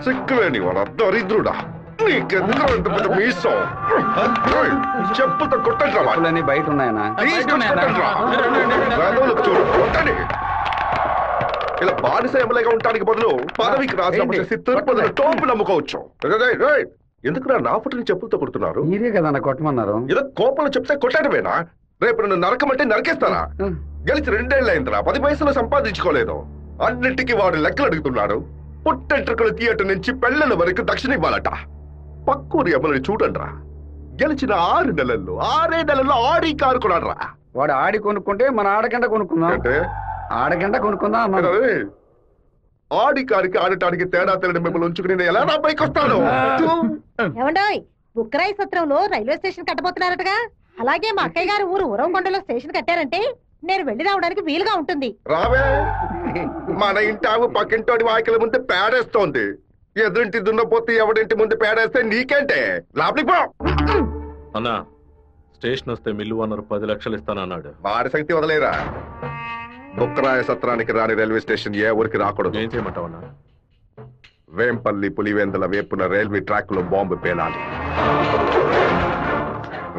సిక్కులేని వాడు దరిద్రుడా, నీకెందుకు అంత పెద్ద మీసం? చెప్పుతో కొట్టండి, బయట ఉన్నాయనా? ఇలా బానిస ఎమ్మెల్యేగా ఉండడానికి బదులు పదవికి రాజీనామా చేసి తిరుపతిలో టోపులు అమ్ముకోవచ్చు. ఎందుకు నా ఫుట్ని చెప్పులతో కొడుతున్నారు? మీరే కదా కొట్టమన్నారు. ఏదో కోపంలో చెప్తే కొట్టడమేనా? రేపు నన్ను నరకమంటే నరకేస్తారా? గెలిచి 2 ఏళ్ళు అయిందిరా, 10 పైసలు సంపాదించుకోలేదు. అన్నిటికీ వాడు లెక్కలు అడుగుతున్నాడు. పుట్టెంట్రుకలు థియేటర్ నుంచి పెళ్లల వరకు దక్షిణ ఇవ్వాలట. పక్కూరి ఎమ్మెల్యే చూడండిరా, గెలిచిన 6 నెలల్లో 6 నెలల్లో ఆడి కారు కొన్నాడ్రా. వాడు ఆడి కొనుక్కుంటే మన ఆడగంట కొనుక్కుందాం అంటే ఆడగంట కొనుక్కుందాం అన్నాడు. ఆడి కారికి ఆడటానికి తేడా తెలియని మిమ్మల్ని ఉంచుకుని నేను ఎలా నా పైకి వస్తాను? ఏమండోయ్, బుక్కరాయి సత్రంలో రైల్వే స్టేషన్ కట్టబోతున్నారటగా. అలాగే మా అక్కయ్య గారు ఊరు ఉరవకొండలో స్టేషన్ కట్టారంటే నేను వెళ్లి రావడానికి వీలుగా ఉంటుంది. రావే, మన ఇంటావు పక్కింటోడి వాకిల ముందు పేడేస్తోంది. ఎదురింటి దున్నపోతే ఎవడింటి ముందు పేడేస్తే నీకేంటే? లోపలికి పో అన్నా. స్టేషన్ వస్తే మిల్లు ఓనర్ 10 లక్షలు ఇస్తానన్నాడు. వాడి శక్తి వదలేరా. బుక్కరాయ సత్రానికి రాని రైల్వే స్టేషన్ ఏ ఊరికి రాకూడదు. ఏం చేయమంటావన్నా? వేంపల్లి పులివెందుల వేపున రైల్వే ట్రాక్ లో బాంబు పేలాలి.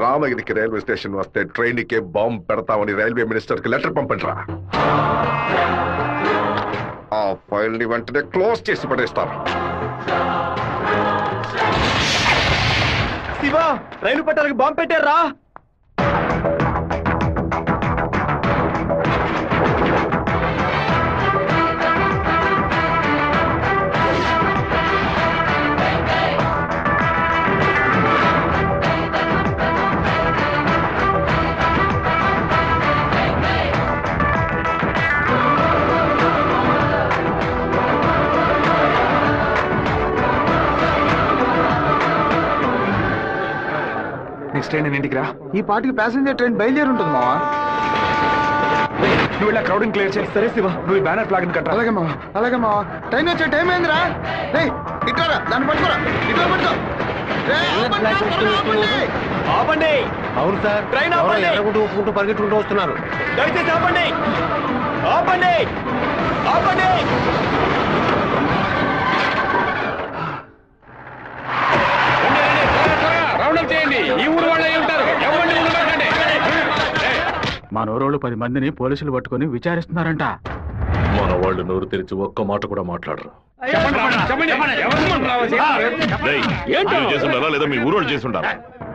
రామగిరికి రైల్వే స్టేషన్ వస్తే ట్రైన్ కే బాంబు పెడతామని రైల్వే మినిస్టర్ కి లెటర్ పంపండిరా. ఆ ఫైల్ ని వెంటనే క్లోజ్ చేసి పడేస్తారు. శివా, రైలు పట్టాలకి బాంబు పెట్టారా? నెక్స్ట్ ట్రైన్ ఇంటికి రా. ఈ పాటికి ప్యాసింజర్ ట్రైన్ బయలుదేరి ఉంటుంది మావా. నువ్వు ఇలా క్రౌడింగ్ క్లియర్ చేసి. సరే శివ, నువ్వు ఈ బ్యానర్ ఫ్లాగ్ కట్టా. అలాగే మావా, అలాగే మావా. ట్రైన్ వచ్చే టైం ఏందిరా? ఇట్లా దాన్ని పట్టుకోరా, ఇట్లా పట్టుకో. ఆపండి. అవును సార్, ట్రైన్ ఒప్పుకుంటూ పరిగెట్టుకుంటూ వస్తున్నారు. దయచేసి ఆపండి, ఆపండి, ఆపండి. ఈ ఊరు వాళ్ళే ఉంటారు. మన ఊరోళ్ళు 10 మందిని పోలీసులు పట్టుకుని విచారిస్తున్నారంట. మన వాళ్ళు నోరు తెరిచి ఒక్క మాట కూడా మాట్లాడరు. చేస్తుండారా లేదా మీ ఊరోళ్ళు చేస్తుండారా?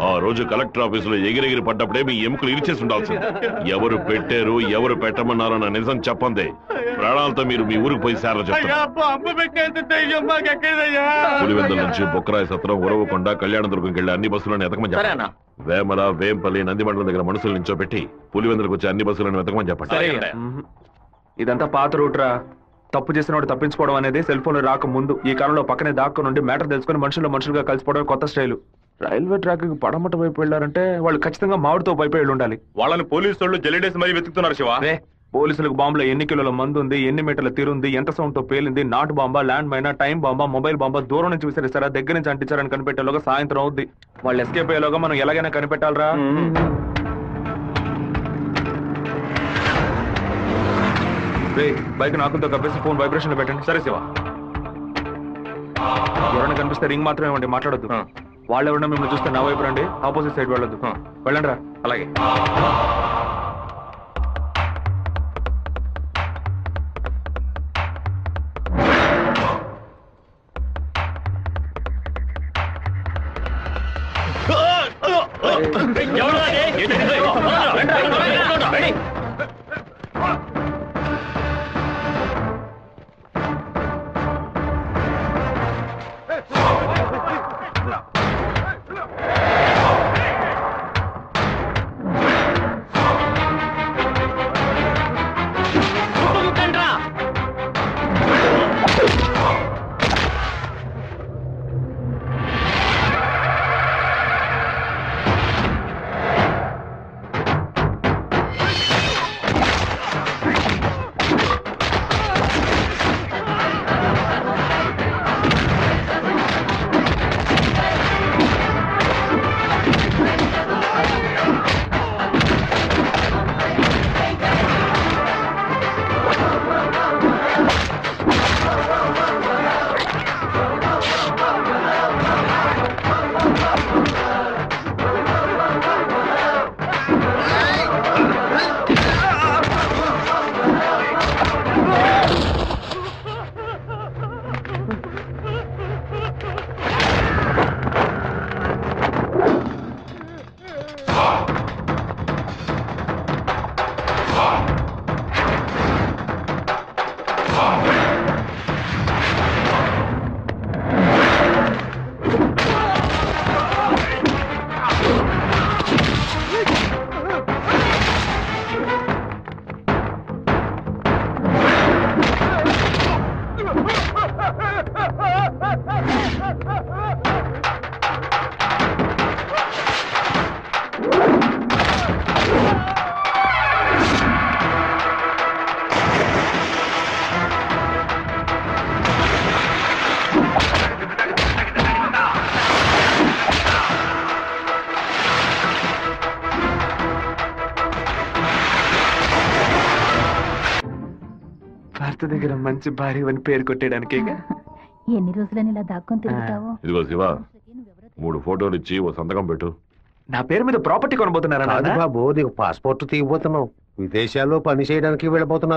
ఆ రోజు కలెక్టర్ ఆఫీసులో ఎగిరెగిరి పడ్డప్పుడే మీ ఎముకలు ఇరిచేసి ఉండాల్సింది. ఎవరు పెట్టారు, ఎవరు పెట్టమన్నారో నా నిజం చెప్పందే. ప్రాణాలతో మీరు మీ ఊరికి పోయి సేర చెప్తారు. పులివెందుల నుంచి బొక్కరాయ సత్రం, ఉరవకొండ, కళ్యాణదుర్గంకి వెళ్ళి అన్ని బస్సులను ఎతకమని చెప్పండి. వేమల, వేంపల్లి, నందిమండలం దగ్గర మనుషుల నుంచో పెట్టి పులివెందులకు వచ్చి అన్ని బస్సులను వెతకమని చెప్పండి. ఇదంతా పాత రూట్రా. తప్పు చేసిన వాడు తప్పించుకోవడం అనేది సెల్ ఫోన్ రాక ముందు. ఈ కాలంలో పక్కనే దాక్కు నుండి మ్యాటర్ తెలుసుకుని మనుషులుగా కలిసిపోవడం కొత్త స్టైలు. రైల్వే ట్రాక్ కి పడమట వైపు వెళ్ళారంటే వాళ్ళు ఖచ్చితంగా మామిడితో వైపు వెళ్ళి ఉండాలి. వాళ్ళని పోలీసు వాళ్ళు జల్లిడేసి మరీ వెతుకుతున్నారు శివ. పోలీసులకు బాంబులో ఎన్ని కిలోల మందు ఉంది, ఎన్ని మీటర్ల తీరుంది, ఎంత సౌండ్ తో పేలింది, నాటు బాంబా, ల్యాండ్ మైనా, టైం బాంబా, మొబైల్ బాంబా, దూరం నుంచి విసిరిస్తారా, దగ్గర నుంచి అంటించారని కనిపెట్టేలోగా సాయంత్రం అవుద్ది. వాళ్ళు ఎస్కేప్ అయ్యేలోగా మనం ఎలాగైనా కనిపెట్టాలరా. బైక్ నాకులతో కప్పేసి ఫోన్ వైబ్రేషన్ లో పెట్టండి. సరే శివ. ఎవరైనా కనిపిస్తే రింగ్ మాత్రమే ఇవ్వండి, మాట్లాడొద్దు. వాళ్ళు ఎవరైనా మిమ్మల్ని చూస్తే నా వైపు రండి, ఆపోజిట్ సైడ్ వెళ్ళొద్దు. వెళ్ళండి రా. అలాగే. భర్త దగ్గర మంచి భార్య అని పేరు కొట్టేయడానికి ఎన్ని రోజులని ఇలా దాక్కొని తిరుగుతావు? ఇదిగో శివ 3 ఫోటోలు ఇచ్చి ఓ సంతకం పెట్టు. నా పేరు మీద ప్రాపర్టీ కొనబోతున్నారా బాబు నీకు పాస్పోర్ట్ తీయబోతున్నావు, విదేశాల్లో పని చేయడానికి వెళ్ళబోతున్నావు.